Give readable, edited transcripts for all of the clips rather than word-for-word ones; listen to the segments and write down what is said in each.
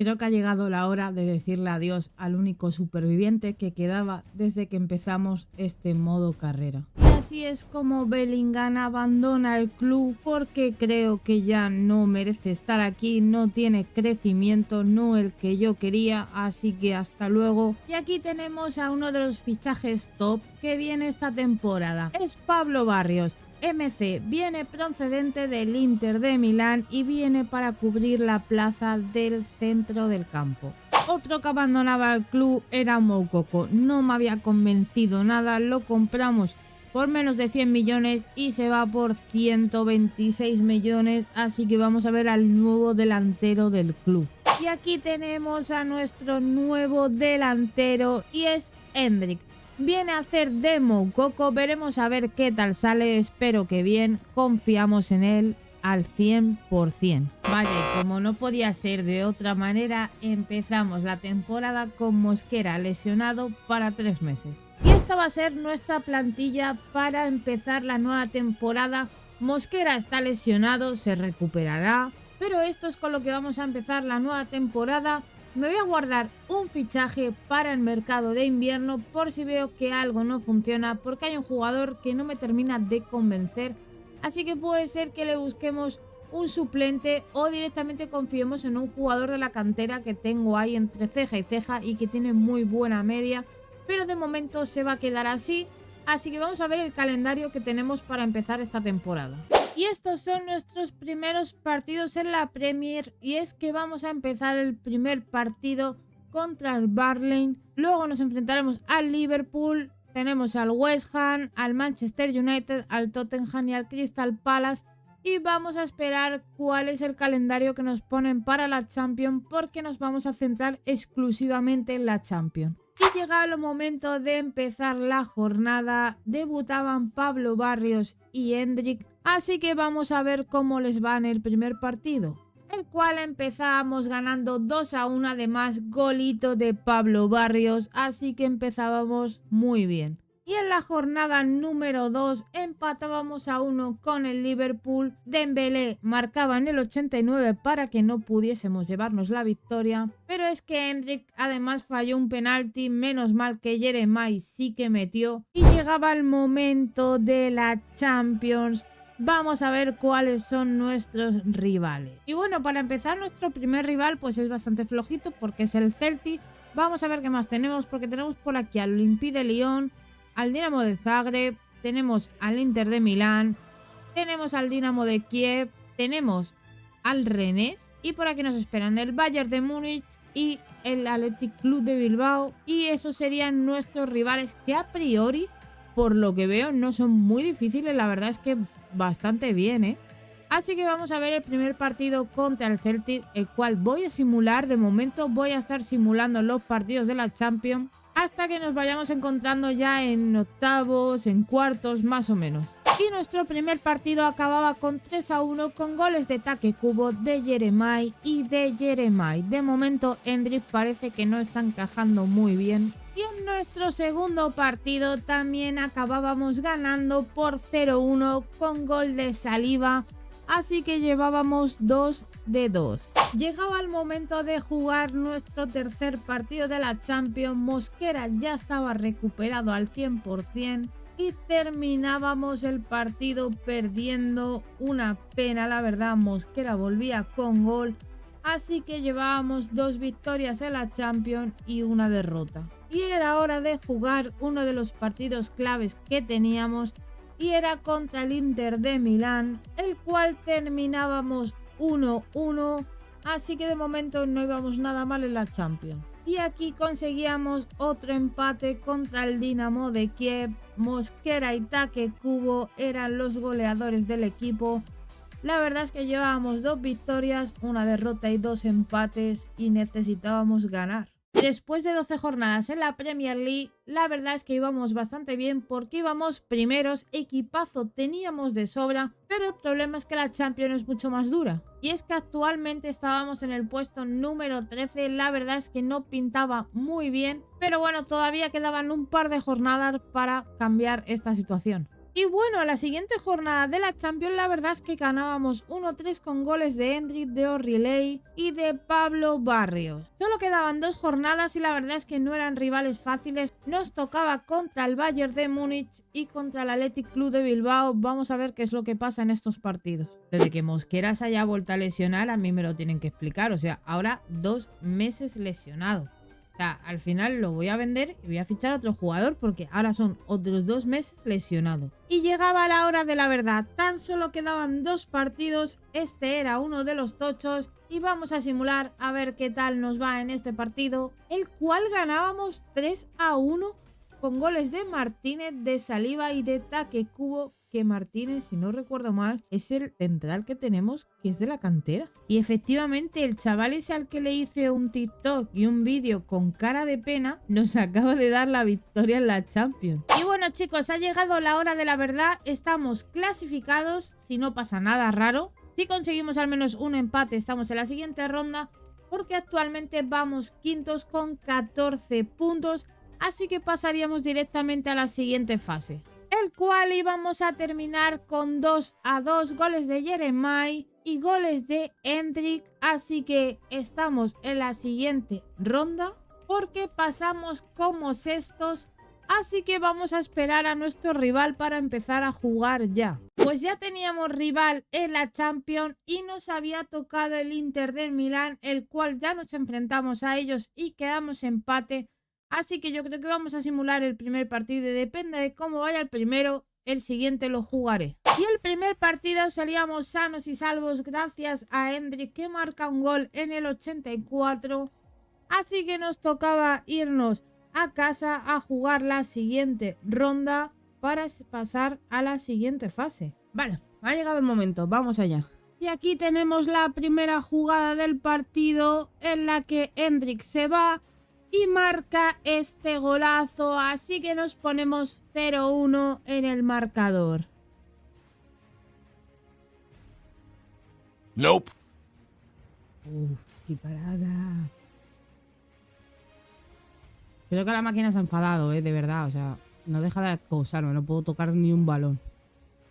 Creo que ha llegado la hora de decirle adiós al único superviviente que quedaba desde que empezamos este modo carrera. Y así es como Bellingham abandona el club porque creo que ya no merece estar aquí, no tiene crecimiento, no el que yo quería, así que hasta luego. Y aquí tenemos a uno de los fichajes top que viene esta temporada, es Pablo Barrios. MC viene procedente del Inter de Milán y viene para cubrir la plaza del centro del campo. Otro que abandonaba el club era Moukoko, no me había convencido nada, lo compramos por menos de 100 millones y se va por 126 millones, así que vamos a ver al nuevo delantero del club. Y aquí tenemos a nuestro nuevo delantero y es Endrick. Viene a hacer de Moukoko, veremos a ver qué tal sale, espero que bien, confiamos en él al 100%. Vale, como no podía ser de otra manera, empezamos la temporada con Mosquera lesionado para 3 meses. Y esta va a ser nuestra plantilla para empezar la nueva temporada. Mosquera está lesionado, se recuperará, pero esto es con lo que vamos a empezar la nueva temporada. Me voy a guardar un fichaje para el mercado de invierno por si veo que algo no funciona, porque hay un jugador que no me termina de convencer, así que puede ser que le busquemos un suplente o directamente confiemos en un jugador de la cantera que tengo ahí entre ceja y ceja y que tiene muy buena media, pero de momento se va a quedar así. Así que vamos a ver el calendario que tenemos para empezar esta temporada. Y estos son nuestros primeros partidos en la Premier, y es que vamos a empezar el primer partido contra el Burnley, luego nos enfrentaremos al Liverpool, tenemos al West Ham, al Manchester United, al Tottenham y al Crystal Palace, y vamos a esperar cuál es el calendario que nos ponen para la Champions, porque nos vamos a centrar exclusivamente en la Champions. Y llegado el momento de empezar la jornada, debutaban Pablo Barrios y Endrick, así que vamos a ver cómo les va en el primer partido, el cual empezábamos ganando 2-1, además golito de Pablo Barrios, así que empezábamos muy bien. Y en la jornada número 2 empatábamos a 1 con el Liverpool. Dembélé marcaba en el 89 para que no pudiésemos llevarnos la victoria. Pero es que Endrick además falló un penalti, menos mal que Jeremai sí que metió. Y llegaba el momento de la Champions. Vamos a ver cuáles son nuestros rivales. Y bueno, para empezar nuestro primer rival pues es bastante flojito porque es el Celtic. Vamos a ver qué más tenemos, porque tenemos por aquí al Olympique de Lyon, al Dinamo de Zagreb, tenemos al Inter de Milán, tenemos al Dinamo de Kiev, tenemos al Rennes y por aquí nos esperan el Bayern de Múnich y el Athletic Club de Bilbao, y esos serían nuestros rivales que a priori, por lo que veo, no son muy difíciles, la verdad es que bastante bien, ¿eh? Así que vamos a ver el primer partido contra el Celtic, el cual voy a simular. De momento voy a estar simulando los partidos de la Champions hasta que nos vayamos encontrando ya en octavos, en cuartos, más o menos. Y nuestro primer partido acababa con 3-1 con goles de Take Kubo, de Jeremai y de Jeremai. De momento Endrick parece que no está encajando muy bien. Y en nuestro segundo partido también acabábamos ganando por 0-1 con gol de Saliba, así que llevábamos 2-2. Llegaba el momento de jugar nuestro tercer partido de la Champions. Mosquera ya estaba recuperado al 100% y terminábamos el partido perdiendo. Una pena, la verdad. Mosquera volvía con gol, así que llevábamos 2 victorias en la Champions y una derrota. Y era hora de jugar uno de los partidos claves que teníamos, y era contra el Inter de Milán, el cual terminábamos 1-1, así que de momento no íbamos nada mal en la Champions. Y aquí conseguíamos otro empate contra el Dinamo de Kiev. Mosquera y Take Kubo eran los goleadores del equipo. La verdad es que llevábamos 2 victorias, una derrota y 2 empates, y necesitábamos ganar. Después de 12 jornadas en la Premier League, la verdad es que íbamos bastante bien porque íbamos primeros, equipazo teníamos de sobra, pero el problema es que la Champions es mucho más dura. Y es que actualmente estábamos en el puesto número 13, la verdad es que no pintaba muy bien, pero bueno, todavía quedaban un par de jornadas para cambiar esta situación. Y bueno, la siguiente jornada de la Champions la verdad es que ganábamos 1-3 con goles de Endrick, de O'Reilly y de Pablo Barrios. Solo quedaban 2 jornadas y la verdad es que no eran rivales fáciles. Nos tocaba contra el Bayern de Múnich y contra el Athletic Club de Bilbao. Vamos a ver qué es lo que pasa en estos partidos. Lo de que Mosquera se haya vuelto a lesionar a mí me lo tienen que explicar. O sea, ahora 2 meses lesionado. O sea, al final lo voy a vender y voy a fichar a otro jugador porque ahora son otros 2 meses lesionados. Y llegaba la hora de la verdad. Tan solo quedaban 2 partidos. Este era uno de los tochos. Y vamos a simular a ver qué tal nos va en este partido. El cual ganábamos 3-1 con goles de Martínez, de Saliba y de Takekubo. Que Martínez, si no recuerdo mal, es el central que tenemos, que es de la cantera. Y efectivamente, el chaval ese al que le hice un TikTok y un vídeo con cara de pena, nos acaba de dar la victoria en la Champions. Y bueno, chicos, ha llegado la hora de la verdad. Estamos clasificados, si no pasa nada raro. Si conseguimos al menos un empate, estamos en la siguiente ronda, porque actualmente vamos quintos con 14 puntos, así que pasaríamos directamente a la siguiente fase. El cual íbamos a terminar con 2-2 goles de Jeremai y goles de Endrick. Así que estamos en la siguiente ronda porque pasamos como sextos. Así que vamos a esperar a nuestro rival para empezar a jugar ya. Pues ya teníamos rival en la Champions y nos había tocado el Inter de Milán, el cual ya nos enfrentamos a ellos y quedamos empate. Así que yo creo que vamos a simular el primer partido y depende de cómo vaya el primero, el siguiente lo jugaré. Y el primer partido salíamos sanos y salvos gracias a Endrick, que marca un gol en el 84. Así que nos tocaba irnos a casa a jugar la siguiente ronda para pasar a la siguiente fase. Vale, ha llegado el momento, vamos allá. Y aquí tenemos la primera jugada del partido en la que Endrick se va y marca este golazo, así que nos ponemos 0-1 en el marcador. Nope. Uf, qué parada. Creo que la máquina se ha enfadado, de verdad, o sea, no deja de acosarme, no puedo tocar ni un balón.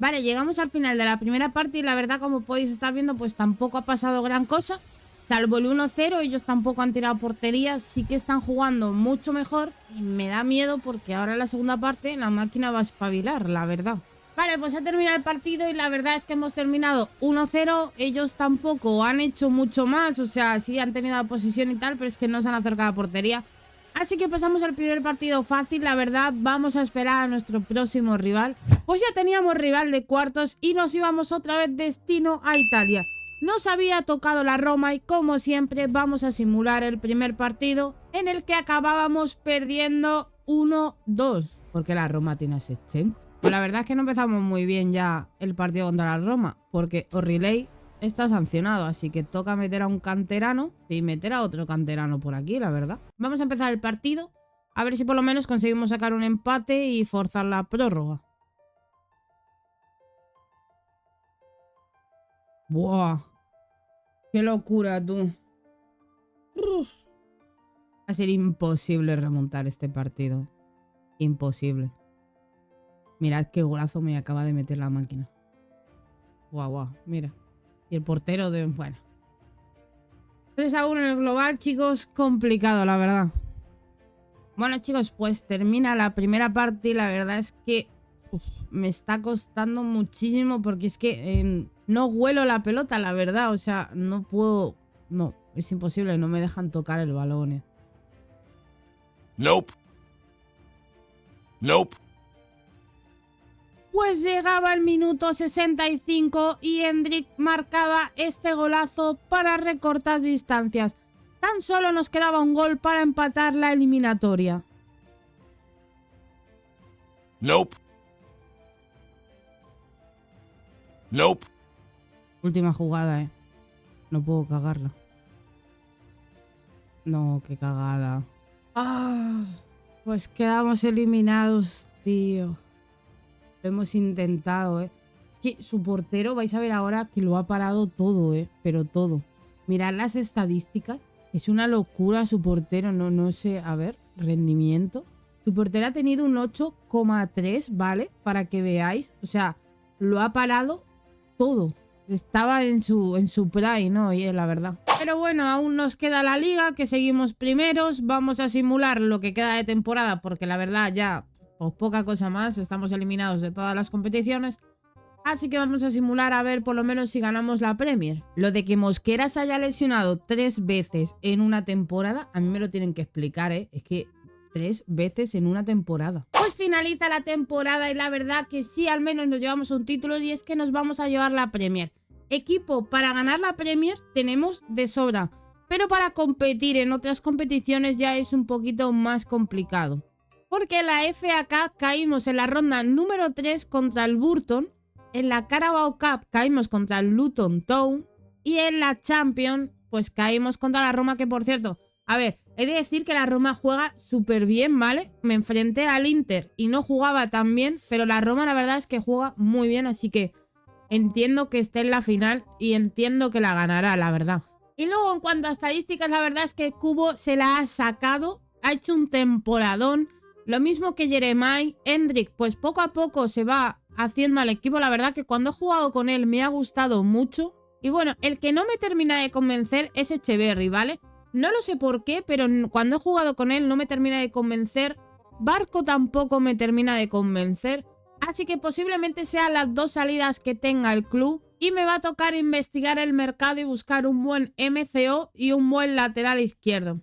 Vale, llegamos al final de la primera parte y la verdad, como podéis estar viendo, pues tampoco ha pasado gran cosa. Salvo el 1-0, ellos tampoco han tirado portería, sí que están jugando mucho mejor y me da miedo porque ahora en la segunda parte la máquina va a espabilar, la verdad. Vale, pues ha terminado el partido y la verdad es que hemos terminado 1-0, ellos tampoco han hecho mucho más, o sea, sí han tenido la posición y tal, pero es que no se han acercado a portería. Así que pasamos al primer partido fácil, la verdad, vamos a esperar a nuestro próximo rival. Pues ya teníamos rival de cuartos y nos íbamos otra vez destino a Italia. Nos había tocado la Roma y como siempre vamos a simular el primer partido en el que acabábamos perdiendo 1-2. Porque la Roma tiene a Shevchenko. Pues la verdad es que no empezamos muy bien ya el partido contra la Roma. Porque O'Reilly está sancionado, así que toca meter a un canterano y meter a otro canterano por aquí, la verdad. Vamos a empezar el partido. A ver si por lo menos conseguimos sacar un empate y forzar la prórroga. ¡Buah! ¡Qué locura, tú! Uf. Va a ser imposible remontar este partido. Imposible. Mirad qué golazo me acaba de meter la máquina. ¡Guau, guau! Mira. Y el portero de... Bueno. 3-1 en el global, chicos. Complicado, la verdad. Bueno, chicos, pues termina la primera parte y la verdad es que... me está costando muchísimo porque es que no huelo la pelota, la verdad. O sea, no puedo... No, es imposible. No me dejan tocar el balón. Nope. Nope. Pues llegaba el minuto 65 y Endrick marcaba este golazo para recortar distancias. Tan solo nos quedaba un gol para empatar la eliminatoria. Nope. Nope. Última jugada, No puedo cagarla. No, qué cagada. Ah, pues quedamos eliminados, tío. Lo hemos intentado, Es que su portero, vais a ver ahora que lo ha parado todo, Pero todo. Mirad las estadísticas. Es una locura su portero, no sé. A ver, rendimiento. Su portero ha tenido un 8,3, ¿vale? Para que veáis. O sea, lo ha parado todo. Estaba en su prime, ¿no? Y es la verdad. Pero bueno, aún nos queda la liga, que seguimos primeros. Vamos a simular lo que queda de temporada, porque la verdad ya, pues poca cosa más. Estamos eliminados de todas las competiciones. Así que vamos a simular a ver por lo menos si ganamos la Premier. Lo de que Mosquera se haya lesionado 3 veces en una temporada, a mí me lo tienen que explicar, ¿eh? Es que 3 veces en una temporada. Pues finaliza la temporada y la verdad que sí, al menos nos llevamos un título y es que nos vamos a llevar la Premier. Equipo para ganar la Premier tenemos de sobra, pero para competir en otras competiciones ya es un poquito más complicado. Porque en la FA Cup caímos en la ronda número 3 contra el Burton, en la Carabao Cup caímos contra el Luton Town y en la Champions pues caímos contra la Roma, que por cierto, a ver, he de decir que la Roma juega súper bien, ¿vale? Me enfrenté al Inter y no jugaba tan bien, pero la Roma la verdad es que juega muy bien, así que entiendo que esté en la final y entiendo que la ganará, la verdad. Y luego en cuanto a estadísticas, la verdad es que Kubo se la ha sacado, ha hecho un temporadón, lo mismo que Jeremiah. Hendrik pues poco a poco se va haciendo al equipo, la verdad que cuando he jugado con él me ha gustado mucho. Y bueno, el que no me termina de convencer es Echeverry, ¿vale? No lo sé por qué, pero cuando he jugado con él no me termina de convencer. Barco tampoco me termina de convencer. Así que posiblemente sean las 2 salidas que tenga el club. Y me va a tocar investigar el mercado y buscar un buen MCO y un buen lateral izquierdo.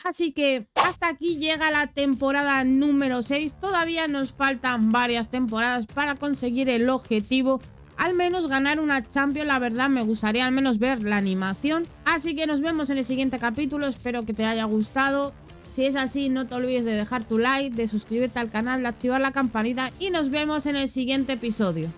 Así que hasta aquí llega la temporada número 6. Todavía nos faltan varias temporadas para conseguir el objetivo. Al menos ganar una Champions, la verdad me gustaría al menos ver la animación. Así que nos vemos en el siguiente capítulo, espero que te haya gustado. Si es así, no te olvides de dejar tu like, de suscribirte al canal, de activar la campanita y nos vemos en el siguiente episodio.